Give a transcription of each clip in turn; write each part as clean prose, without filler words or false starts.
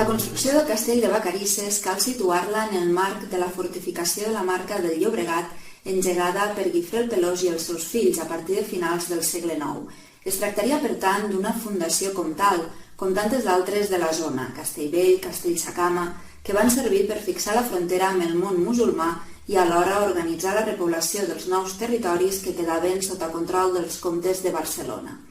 La construcció del castell de Vacarisses cal situar-la en el marc de la fortificació de la Marca del Llobregat engegada per Guifré el Pelós i els seus fills a partir de finals del segle IX. Es tractaria, per tant, d'una fundació comtal, com tantes d'altres de la zona, Castellvell, Castellsacama, que van servir per fixar la frontera amb el món musulmà i alhora organitzar la repoblació dels nous territoris que quedaven sota control dels comtes de Barcelona.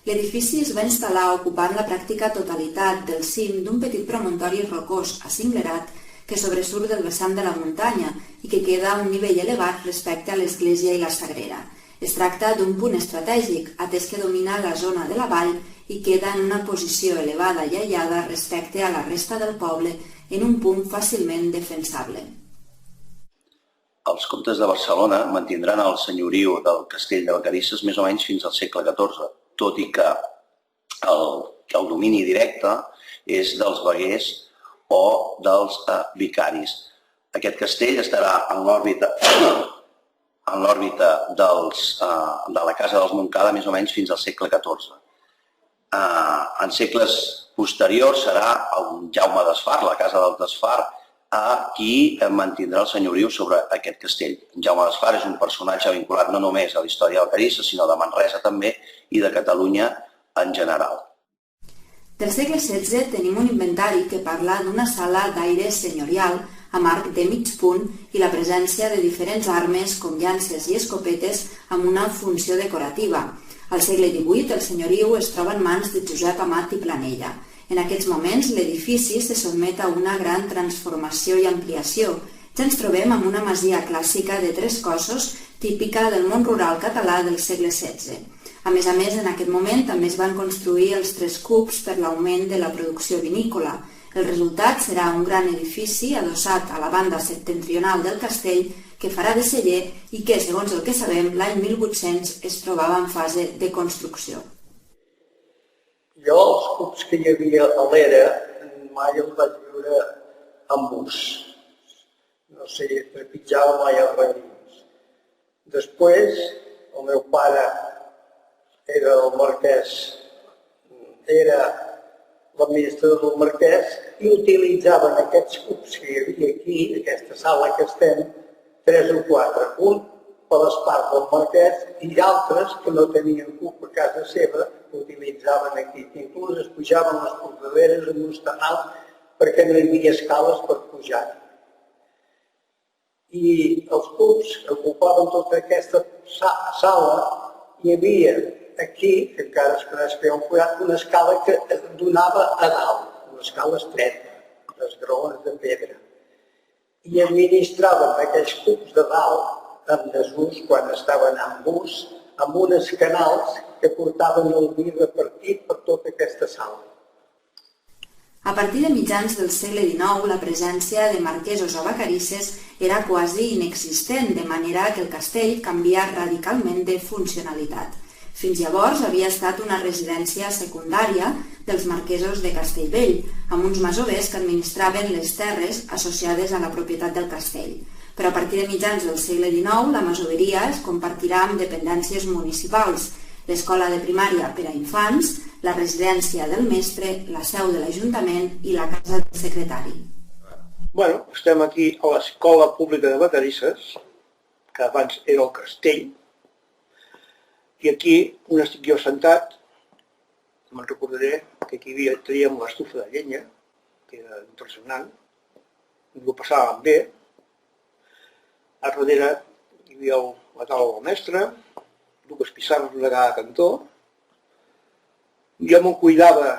L'edifici es va instal·lar ocupant la pràctica totalitat del cim d'un petit promontori rocós acinglerat que sobresurt del vessant de la muntanya i que queda a un nivell elevat respecte a l'església i la sagrera. Es tracta d'un punt estratègic, atès que domina la zona de la vall i queda en una posició elevada i aïllada respecte a la resta del poble en un punt fàcilment defensable. Els comtes de Barcelona mantindran el senyoriu del castell de Vacarisses més o menys fins al segle XIV, tot i que el domini directe és dels veguers o dels vicaris. Aquest castell estarà en l'òrbita de la casa dels Montcada més o menys fins al segle XIV. En segles posteriors serà el Jaume d'Esfar, la casa del Desfar, qui mantindrà el senyoriu sobre aquest castell. Jaume d'Esfar és un personatge vinculat no només a la història de Vacarisses, sinó de Manresa també i de Catalunya en general. Del segle XVI tenim un inventari que parla d'una sala d'aire senyorial amb arc de mig punt i la presència de diferents armes com llances i escopetes amb una funció decorativa. Al segle XVIII el senyoriu es troba en mans de Josep Amat i Planella. En aquests moments l'edifici se sotmet a una gran transformació i ampliació. Ja ens trobem amb una masia clàssica de 3 cossos típica del món rural català del segle XVI. A més, en aquest moment també es van construir els 3 cups per l'augment de la producció vinícola. El resultat serà un gran edifici adossat a la banda septentrional del castell que farà de celler i que, segons el que sabem, l'any 1800 es trobava en fase de construcció. Jo els cups que hi havia a l'era mai els vaig viure amb bus. No sé, trepitjava mai els raïms. Després, el meu pare era el marquès, era l'administrador del marquès i utilitzaven aquests cups que hi havia aquí, aquesta sala que estem, 3 o 4, un per les parts del marquès i altres que no tenien cup a casa seva, que utilitzaven aquí. Inclús es pujaven les portaderes amb uns tanals perquè no hi havia escales per pujar. I els cups que ocupaven tota aquesta sala, hi havia aquí, que encara es coneix que hi ha un forat, una escala que donava a dalt, una escala estreta, d'esgraons de pedra. I administraven aquells cups de dalt en desús quan estaven en bus, amb unes canals que portaven el vi repartit per tota aquesta sala. A partir de mitjans del segle XIX, la presència de marquesos a Vacarisses era quasi inexistent, de manera que el castell canvia radicalment de funcionalitat. Fins llavors havia estat una residència secundària dels marquesos de Castellvell, amb uns masovers que administraven les terres associades a la propietat del castell. Però a partir de mitjans del segle XIX, la masoveria es compartirà amb dependències municipals, l'escola de primària per a infants, la residència del mestre, la seu de l'Ajuntament i la casa del secretari. Estem aquí a l'Escola Pública de Vacarisses, que abans era el castell, i aquí, on estic jo sentat, me'n recordaré que aquí teníem l'estufa de llenya, que era impressionant, ens ho passàvem bé. A darrere hi havia la taula del mestre, 2 pissarres de cada cantó. Jo me'n cuidava,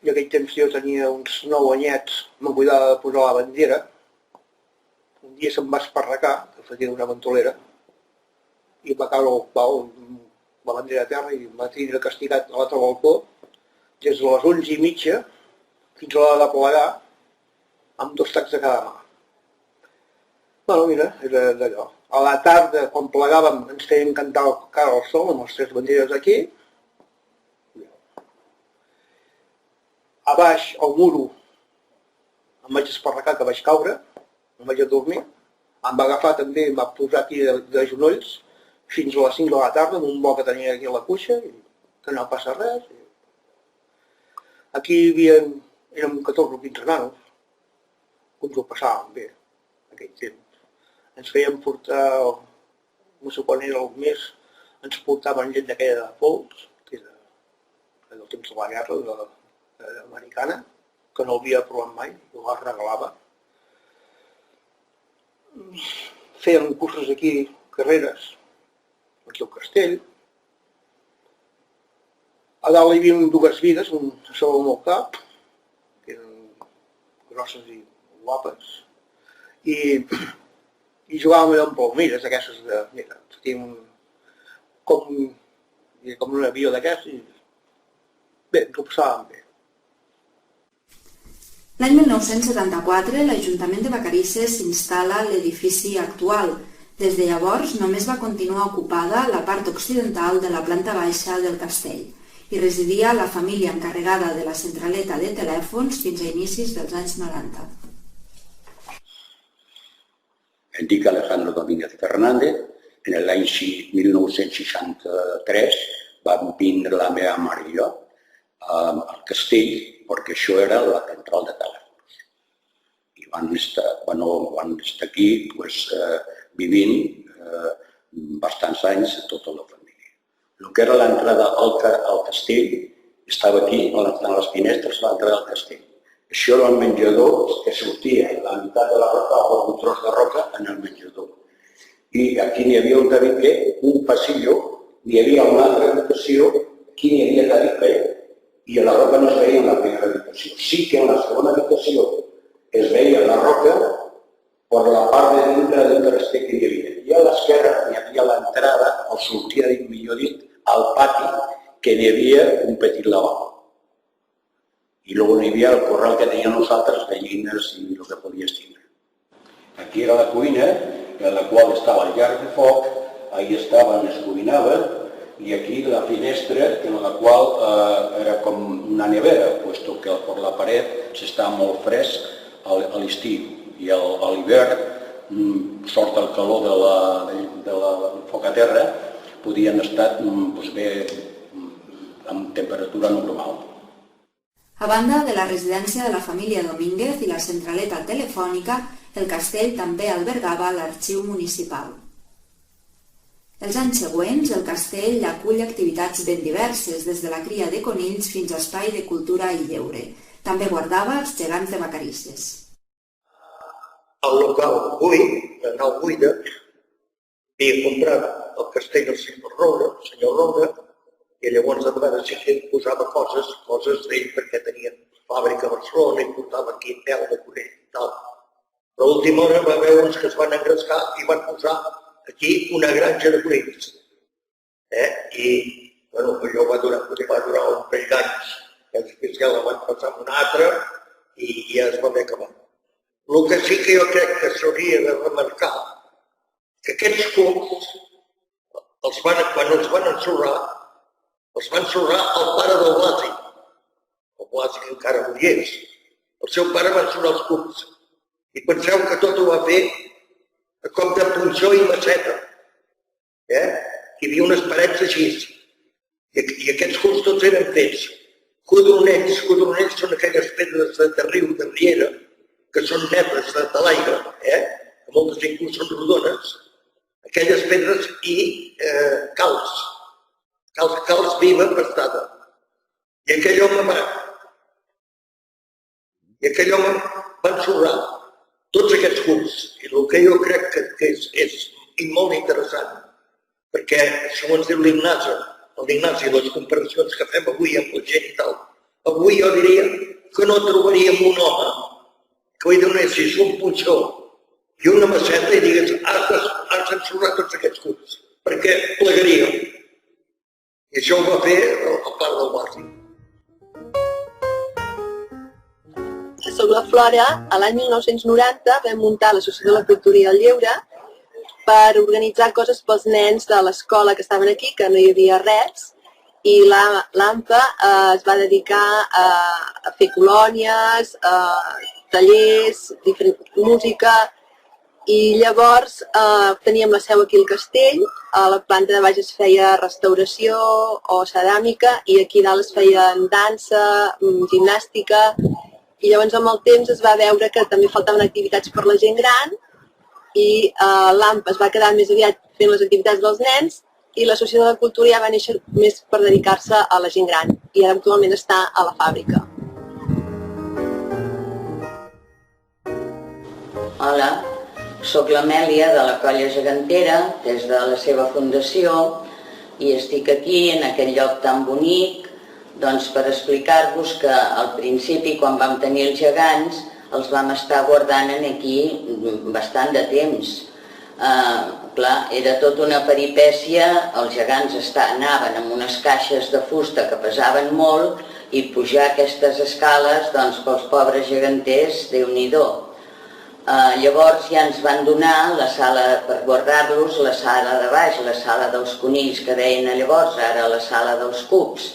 i aquell temps jo tenia uns 9 anyets, me'n cuidava de posar la bandera. Un dia se'm va esparracar, que feia una ventolera, i va caure el pal, la bandera a terra, i em va tindre castigat a l'altre balcó, des de les 11:30 fins a l'hora de plegar, amb 2 tacs de cada mà. Mira, era d'allò. A la tarda, quan plegàvem, ens feien cantar el cara al sol amb les 3 banderes aquí. A baix, al muro, em vaig esparracar que vaig caure, em vaig adormir. Em va agafar també, em va posar aquí de genolls fins a les 5 de la tarda, amb un bo que tenia aquí a la cuixa, que no passa res. Aquí érem 14 o 15 nanos. ens ho passàvem bé, aquell temps. Ens feien portar, no sé quan era el mes, ens portaven gent d'aquella de Pols, que era del temps de la guerra americana, que no havia provat mai, ho regalava. Feien cursos aquí, carreres, aquí al castell. A dalt hi havia dues vides, un sobre el meu cap, que eren grosses i guapes, i jugàvem allò amb palmires, aquestes de, mira, teníem com un avió d'aquests, i bé, ens ho passàvem bé. L'any 1974, l'Ajuntament de Vacarisses s'instal·la a l'edifici actual. Des de llavors només va continuar ocupada la part occidental de la planta baixa del castell. Hi residia la família encarregada de la centraleta de telèfons fins a inicis dels anys 90. Em dic Alejandro Domínguez Fernández. En l'any 1963 vam vindre la meva mare i jo al castell, perquè això era la central de telèfons. I van estar aquí vivint bastants anys tota la família. El que era l'entrada al castell estava aquí, on estan les finestres, l'entrada al castell. Això era el menjador que sortia la meitat de la roca o un tros de roca en el menjador. I aquí n'hi havia un passillo, n'hi havia una altra habitació, aquí n'hi havia tarifè, i a la roca no es veia en la primera habitació. Sí que en la segona habitació es veia la roca per la part de dintre del castell que hi havia. I a l'esquerra hi havia l'entrada, o sortia, millor dit, al pati, que n'hi havia un petit lavabo. I després hi havia el corral que teníem nosaltres, gallines i el que podies tindre. Aquí era la cuina, en la qual estava el llarg de foc, ahí estaven, es cuinaven, i aquí la finestra, en la qual era com una nevera, puesto que per la paret s'estava molt fresc a l'estiu, i a l'hivern, sort el calor del foc a terra, podien estar bé amb temperatura normal. A banda de la residència de la família Domínguez i la centraleta telefònica, el castell també albergava l'arxiu municipal. Els anys següents, el castell acull activitats ben diverses, des de la cria de conills fins a espai de cultura i lleure. També guardava els gegants de Vacarisses. El local buit, la nau buida, havia comprat el castell del senyor Roure, i llavors de vegades sí que posava coses d'ell, perquè tenia fàbrica a Barcelona i portava aquí pèl de conell i tal. Però a l'última hora va haver uns que es van engrescar i van posar aquí una granja de conills. I allò va durar un parell d'anys. Després ja la van passar amb una altra i ja es va haver acabat. El que sí que jo crec que s'hauria de remarcar que aquests cucs, quan els van ensorrar el pare del Blasi. El Blasi encara no hi és. El seu pare va ensorrar els cucs. I penseu que tot ho va fer com de punxó i maceta. Hi havia unes parets així. I aquests cucs tots eren fets. Codronells són aquelles pedres de riu, de riera, que són netes de l'aigua, que moltes inclús són rodones. Aquelles pedres i calç viva pastada. I aquell home va ensorrar tots aquests cucs. I el que jo crec que és molt interessant, perquè segons diu l'Ignasi, les comparacions que fem avui amb la gent i tal, avui jo diria que no trobaríem un home que li donessis un punxó i una maceta i digues has d'ensorrar tots aquests cucs, perquè plegaria. I això ho va fer el pare del Blasi. Soc la Flora. A l'any 1990 vam muntar l'Associació de la Cultura i el Lleure per organitzar coses pels nens de l'escola que estaven aquí, que no hi havia res, i l'AMPA es va dedicar a fer colònies, tallers, música, i llavors teníem la seu aquí al castell, a la planta de baix es feia restauració o ceràmica i aquí dalt es feien dansa, gimnàstica I llavors amb el temps es va veure que també faltaven activitats per la gent gran i l'AMP es va quedar més aviat fent les activitats dels nens i l'Associació de la Cultura ja va néixer més per dedicar-se a la gent gran i ara actualment està a la fàbrica. Hola, soc l'Amèlia de la Colla Gegantera, des de la seva fundació, i estic aquí, en aquest lloc tan bonic, doncs per explicar-vos que al principi, quan vam tenir els gegants, els vam estar guardant aquí bastant de temps. Clar, era tota una peripècia, els gegants anaven amb unes caixes de fusta que pesaven molt i pujar aquestes escales, doncs pels pobres geganters, Déu-n'hi-do. Llavors ja ens van donar la sala per guardar-los, la sala de baix, la sala dels conills que deien llavors, ara la sala dels cucs.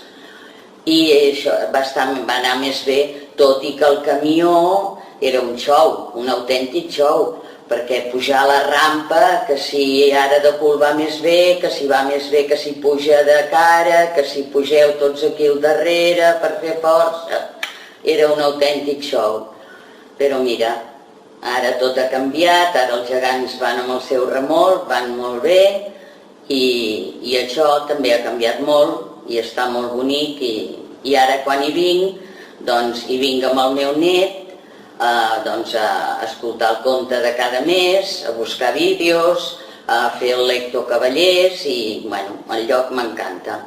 I això va anar més bé, tot i que el camió era un xou, un autèntic xou, perquè pujar la rampa, que si ara de cul va més bé, que si va més bé que si puja de cara, que si pugeu tots aquí al darrere per fer força, era un autèntic xou. Però mira, ara tot ha canviat, ara els gegants van amb el seu remolc, van molt bé, i això també ha canviat molt, i està molt bonic, i ara quan hi vinc, doncs hi vinc amb el meu net, a escoltar el conte de cada mes, a buscar vídeos, a fer el lector cavallers i, bueno, el lloc m'encanta.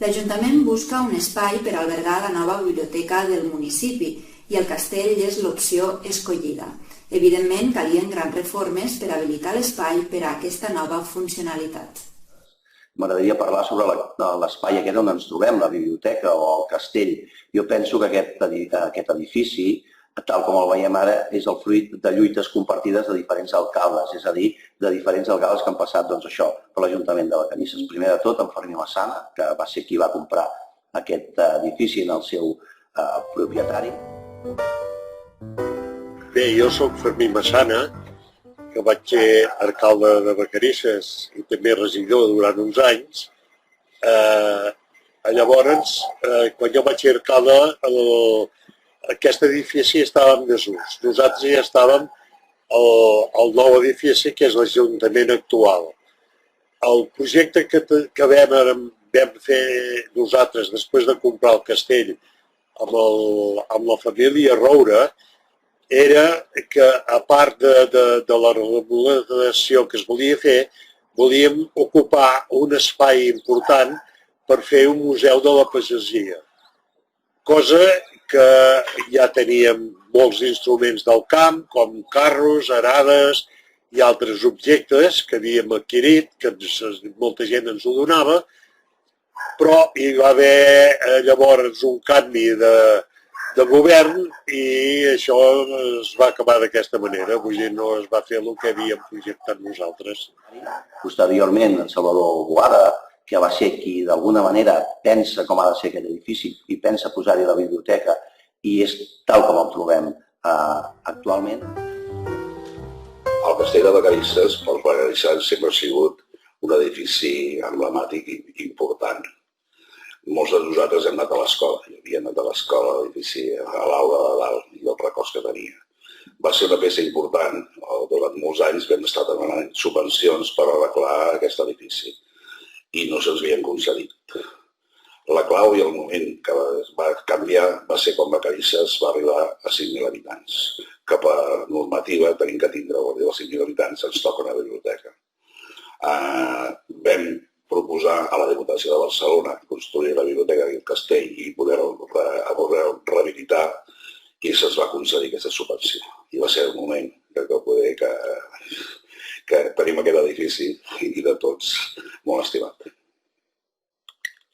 L'Ajuntament busca un espai per albergar la nova biblioteca del municipi i el castell és l'opció escollida. Evidentment, calien grans reformes per habilitar l'espai per a aquesta nova funcionalitat. M'agradaria parlar sobre l'espai aquest on ens trobem, la biblioteca o el castell. Jo penso que aquest edifici, tal com el veiem ara, és el fruit de lluites compartides de diferents alcaldes, és a dir, de diferents alcaldes que han passat per l'Ajuntament de Vacarisses. Primer de tot, en Fermí Massana, que va ser qui va comprar aquest edifici en el seu propietari. Bé, jo soc Fermí Massana, que vaig ser alcalde de Vacarisses i també regidor durant uns anys. Llavors, quan jo vaig ser alcalde, aquest edifici estava en desús. Nosaltres ja estàvem al nou edifici, que és l'Ajuntament actual. El projecte que vam fer nosaltres després de comprar el castell amb la família Roura era que, a part de la remodelació que es volia fer, volíem ocupar un espai important per fer un museu de la pagesia. Cosa que ja teníem molts instruments del camp, com carros, arades i altres objectes que havíem adquirit, que molta gent ens ho donava, però hi va haver llavors un canvi de govern i això es va acabar d'aquesta manera, vull dir, no es va fer el que havíem projectat nosaltres. Posteriorment, en Salvador Boada, que va ser qui d'alguna manera pensa com ha de ser aquest edifici i pensa posar-hi la biblioteca i és tal com el trobem actualment. El castell de Vacarisses, pels vacarissans, sempre ha sigut un edifici emblemàtic i important. Molts de nosaltres hem anat a l'escola, hi havia anat a l'escola, l'edifici a l'aula de dalt i els records que tenia. Va ser una peça important, durant molts anys vam estar demanant subvencions per arreglar aquest edifici i no se'ns havien concedit. La clau i el moment que es va canviar va ser quan Vacarisses va arribar a 5.000 habitants, que per normativa tenim que tindre, a partir dels 5.000 habitants ens toca una biblioteca. Vam proposar a la Diputació de Barcelona construir la biblioteca d'aquest castell i poder-ho rehabilitar i se'ns va concedir aquesta subvenció. I va ser el moment que tenim aquest edifici i de tots molt estimat.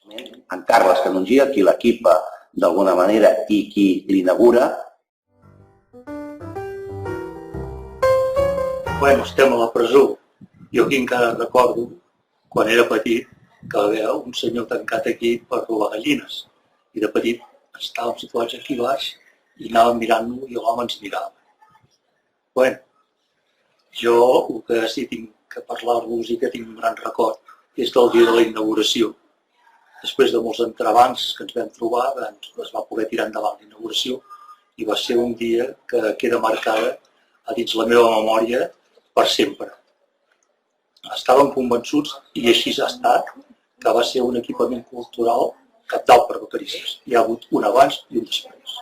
En Carles Canongia, qui l'equipa d'alguna manera i qui l'inaugura. Bueno, estem a la presó. Jo aquí encara recordo, quan era petit, que va haver un senyor tancat aquí per robar gallines. I de petit estàvem situats aquí baix i anàvem mirant-lo i l'home ens mirava. Bueno, jo el que sí tinc que parlar-vos i que tinc un gran record és del dia de la inauguració. Després de molts entrebancs que ens vam trobar, es va poder tirar endavant la inauguració i va ser un dia que queda marcada a dins la meva memòria per sempre. Estàvem convençuts, i així ha estat, que va ser un equipament cultural cabdal per Vacarisses. Hi ha hagut un abans i un després.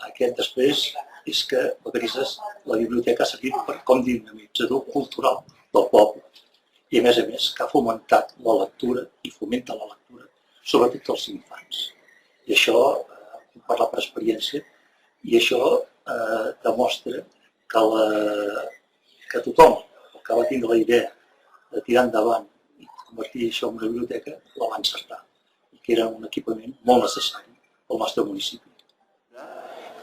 Aquest després és que Vacarisses, la biblioteca, ha servit com dinamitzador cultural del poble. I a més, que ha fomentat la lectura i fomenta la lectura, sobretot als infants. I això, puc parlar per experiència, i això demostra que tothom que va tindre la idea de tirar endavant i convertir això en una biblioteca, la va encertar, i que era un equipament molt necessari pel nostre municipi.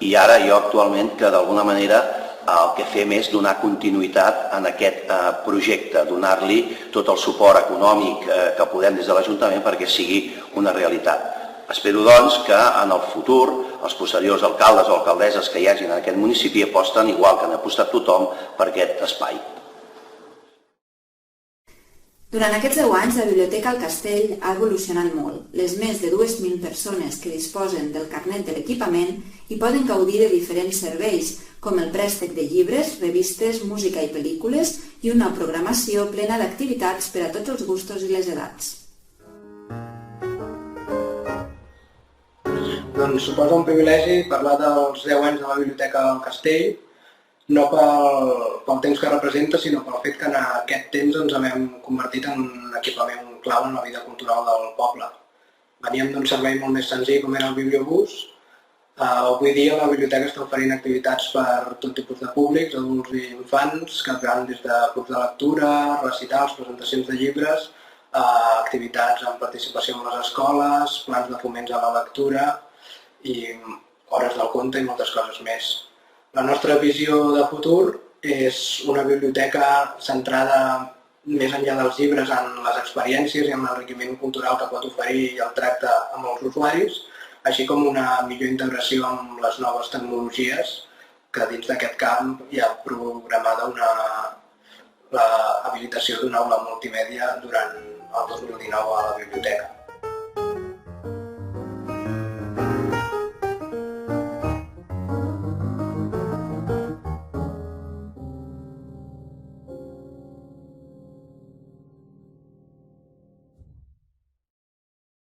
I ara jo actualment que d'alguna manera el que fem és donar continuïtat en aquest projecte, donar-li tot el suport econòmic que podem des de l'Ajuntament perquè sigui una realitat. Espero, doncs, que en el futur els posteriors alcaldes o alcaldesses que hi hagin en aquest municipi aposten, igual que han apostat tothom, per aquest espai. Durant aquests 10 anys, la Biblioteca al Castell ha evolucionat molt. Les més de 2.000 persones que disposen del carnet de l'equipament hi poden gaudir de diferents serveis, com el préstec de llibres, revistes, música i pel·lícules i una programació plena d'activitats per a tots els gustos i les edats. Doncs suposa un privilegi parlar dels 10 anys de la Biblioteca al Castell, no pel temps que representa, sinó pel fet que en aquest temps ens hem convertit en un equipament clau en la vida cultural del poble. Veníem d'un servei molt més senzill com era el bibliobús. Avui dia la biblioteca està oferint activitats per tot tipus de públics, adults i infants, que van des de clubs de lectura, recitals, presentacions de llibres, activitats en participació en les escoles, plans de foments a la lectura i hores del conte i moltes coses més. La nostra visió de futur és una biblioteca centrada més enllà dels llibres en les experiències i en l'enriquiment cultural que pot oferir i el tracte amb els usuaris, així com una millor integració amb les noves tecnologies, que dins d'aquest camp hi ha programada l'habilitació d'una aula multimèdia durant el 2019 a la biblioteca.